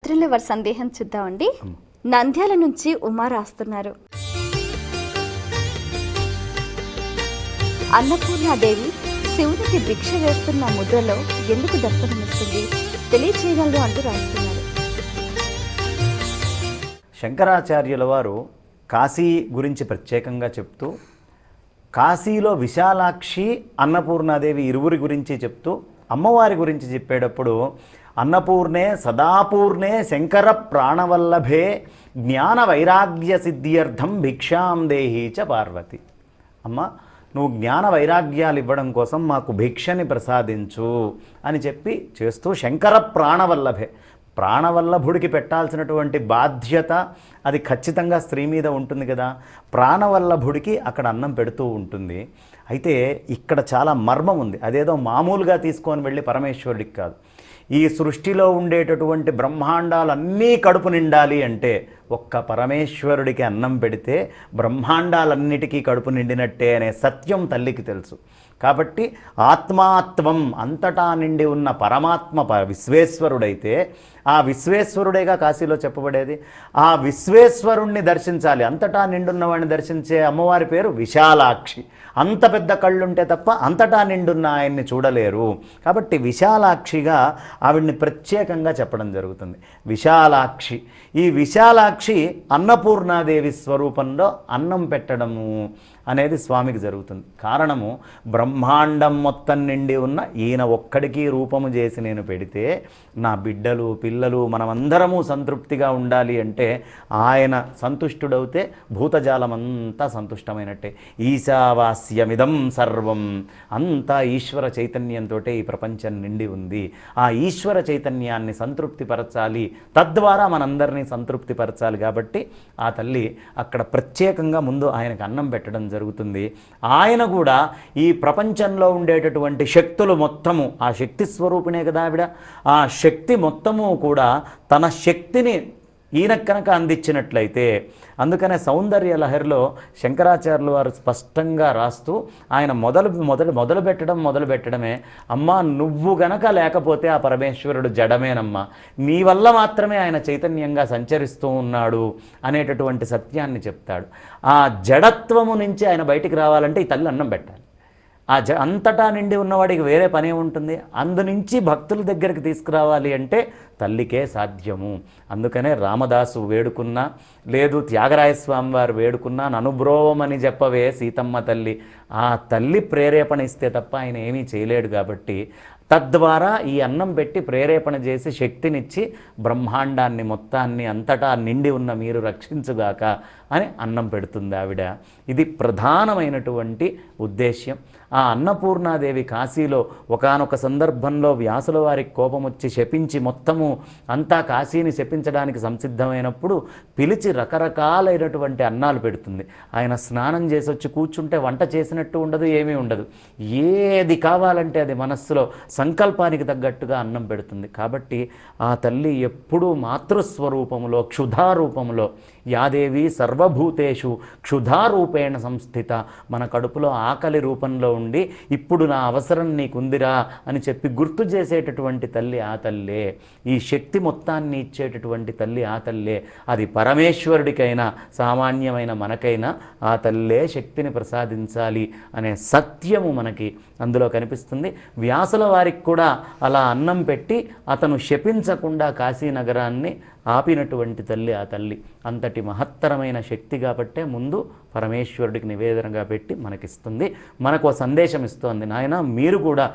ఉత్తరంలో వారి సందేహం చూద్దామండి. నంద్యాల నుంచి ఉమా రాస్తున్నారు. అన్నపూర్ణాదేవి శివునికి భిక్ష వేస్తున్న ముద్రలో ఎందుకు దర్శనమిస్తుంది తెలియచేయగలరు అంటూ రాస్తున్నారు. శంకరాచార్యుల వారు కాశీ గురించి ప్రత్యేకంగా చెప్తూ కాశీలో విశాలాక్షి అన్నపూర్ణాదేవి ఇరువురి గురించి చెప్తూ అమ్మవారి గురించి చెప్పేటప్పుడు అన్నపూర్ణే సదాపూర్ణే శంకర ప్రాణవల్లభే జ్ఞాన వైరాగ్య సిద్ధ్యర్థం భిక్షాం దేహీ చ పార్వతి. అమ్మ, నువ్వు జ్ఞాన వైరాగ్యాలు ఇవ్వడం కోసం మాకు భిక్షని ప్రసాదించు అని చెప్పి చేస్తూ శంకర ప్రాణవల్లభే, ప్రాణవల్లభుడికి పెట్టాల్సినటువంటి బాధ్యత అది ఖచ్చితంగా స్త్రీ మీద ఉంటుంది కదా. ప్రాణవల్లభుడికి అక్కడ అన్నం పెడుతూ ఉంటుంది. అయితే ఇక్కడ చాలా మర్మం ఉంది. అదేదో మామూలుగా తీసుకొని వెళ్ళి పరమేశ్వరుడికి కాదు. ఈ సృష్టిలో ఉండేటటువంటి బ్రహ్మాండాలన్నీ కడుపు నిండాలి అంటే ఒక్క పరమేశ్వరుడికి అన్నం పెడితే బ్రహ్మాండాలన్నిటికీ కడుపు నిండినట్టే అనే సత్యం తల్లికి తెలుసు. కాబట్టి ఆత్మాత్వం అంతటా నిండి ఉన్న పరమాత్మ విశ్వేశ్వరుడైతే ఆ విశ్వేశ్వరుడేగా కాశీలో చెప్పబడేది. ఆ విశ్వేశ్వరుణ్ణి దర్శించాలి. అంతటా నిండున్నవాడిని దర్శించే అమ్మవారి పేరు విశాలాక్షి. అంత పెద్ద కళ్ళుంటే తప్ప అంతటా నిండున్న ఆయన్ని చూడలేరు. కాబట్టి విశాలాక్షిగా ఆవిడ్ని ప్రత్యేకంగా చెప్పడం జరుగుతుంది. విశాలాక్షి, ఈ విశాలాక్షి అన్నపూర్ణాదేవి స్వరూపంలో అన్నం పెట్టడము అనేది స్వామికి జరుగుతుంది. కారణము, బ్రహ్మాండం మొత్తం నిండి ఉన్న ఈయన ఒక్కడికి రూపము చేసి నేను పెడితే నా బిడ్డలు పిల్లలు మనమందరము సంతృప్తిగా ఉండాలి అంటే ఆయన సంతుష్టుడవుతే భూతజాలమంతా సంతుష్టమైనట్టే. ఈశావాస్యమిదం సర్వం, అంతా ఈశ్వర చైతన్యంతో ఈ ప్రపంచం నిండి ఉంది. ఆ ఈశ్వర చైతన్యాన్ని సంతృప్తిపరచాలి, తద్వారా మనందరినీ సంతృప్తిపరచాలి. కాబట్టి ఆ తల్లి అక్కడ ప్రత్యేకంగా ముందు ఆయనకు అన్నం పెట్టడం జరుగుతుంది. ఆయన కూడా ఈ ప్రపంచంలో ఉండేటటువంటి శక్తులు మొత్తము, ఆ శక్తి స్వరూపిణే కదా ఆవిడ, ఆ శక్తి మొత్తము కూడా తన శక్తిని ఈయన కనుక అందించినట్లయితే, అందుకనే సౌందర్య లహరిలో శంకరాచార్యులు వారు స్పష్టంగా రాస్తూ ఆయన మొదలు పెట్టడమే అమ్మా, నువ్వు గనక లేకపోతే ఆ పరమేశ్వరుడు జడమేనమ్మా, నీ వల్ల మాత్రమే ఆయన చైతన్యంగా సంచరిస్తూ ఉన్నాడు అనేటటువంటి సత్యాన్ని చెప్తాడు. ఆ జడత్వము నుంచి ఆయన బయటికి రావాలంటే ఈ తల్లి అన్నం పెట్టాలి. అంతటా నిండి ఉన్నవాడికి వేరే పనే ఉంటుంది. అందునుంచి భక్తుల దగ్గరికి తీసుకురావాలి అంటే తల్లికే సాధ్యము. అందుకనే రామదాసు వేడుకున్నా, లేదు త్యాగరాయస్వామి వారు వేడుకున్నా, ననుబ్రోవమని చెప్పవే సీతమ్మ తల్లి, ఆ తల్లి ప్రేరేపణ ఇస్తే తప్ప ఆయన ఏమీ చేయలేడు. కాబట్టి తద్వారా ఈ అన్నం పెట్టి ప్రేరేపణ చేసి శక్తినిచ్చి బ్రహ్మాండాన్ని మొత్తాన్ని అంతటా నిండి ఉన్న మీరు రక్షించుగాక అని అన్నం పెడుతుంది ఆవిడ. ఇది ప్రధానమైనటువంటి ఉద్దేశ్యం. ఆ అన్నపూర్ణాదేవి కాశీలో ఒకానొక సందర్భంలో వ్యాసుల వారికి కోపం వచ్చి శపించి మొత్తము అంతా కాశీని శపించడానికి సంసిద్ధమైనప్పుడు పిలిచి రకరకాలైనటువంటి అన్నాలు పెడుతుంది. ఆయన స్నానం చేసి వచ్చి కూర్చుంటే వంట చేసినట్టు ఉండదు, ఏమీ ఉండదు. ఏది కావాలంటే అది మనస్సులో సంకల్పానికి తగ్గట్టుగా అన్నం పెడుతుంది. కాబట్టి ఆ తల్లి ఎప్పుడూ మాతృస్వరూపములో క్షుధారూపంలో, యాదేవి సర్వభూతేషు క్షుధారూపేణ సంస్థిత, మన కడుపులో ఆకలి రూపంలో ఉండి ఇప్పుడు నా అవసరం నీకుందిరా అని చెప్పి గుర్తు చేసేటటువంటి తల్లి ఆ తల్లే. ఈ శక్తి మొత్తాన్ని ఇచ్చేటటువంటి తల్లి ఆ తల్లే. అది పరమేశ్వరుడికైనా సామాన్యమైన మనకైనా ఆ తల్లే శక్తిని ప్రసాదించాలి అనే సత్యము మనకి అందులో కనిపిస్తుంది. వ్యాసుల వారికి కూడా అలా అన్నం పెట్టి అతను శపించకుండా కాశీనగరాన్ని ఆపినటువంటి తల్లి ఆ తల్లి. అంతటి మహత్తరమైన శక్తి కాబట్టే ముందు పరమేశ్వరుడికి నివేదనగా పెట్టి మనకిస్తుంది, మనకు సందేశం ఇస్తోంది. నాయన, మీరు కూడా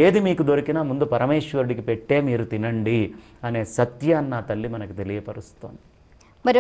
ఏది మీకు దొరికినా ముందు పరమేశ్వరుడికి పెట్టే మీరు తినండి అనే సత్యాన్ని ఆ తల్లి మనకు తెలియపరుస్తోంది. మరి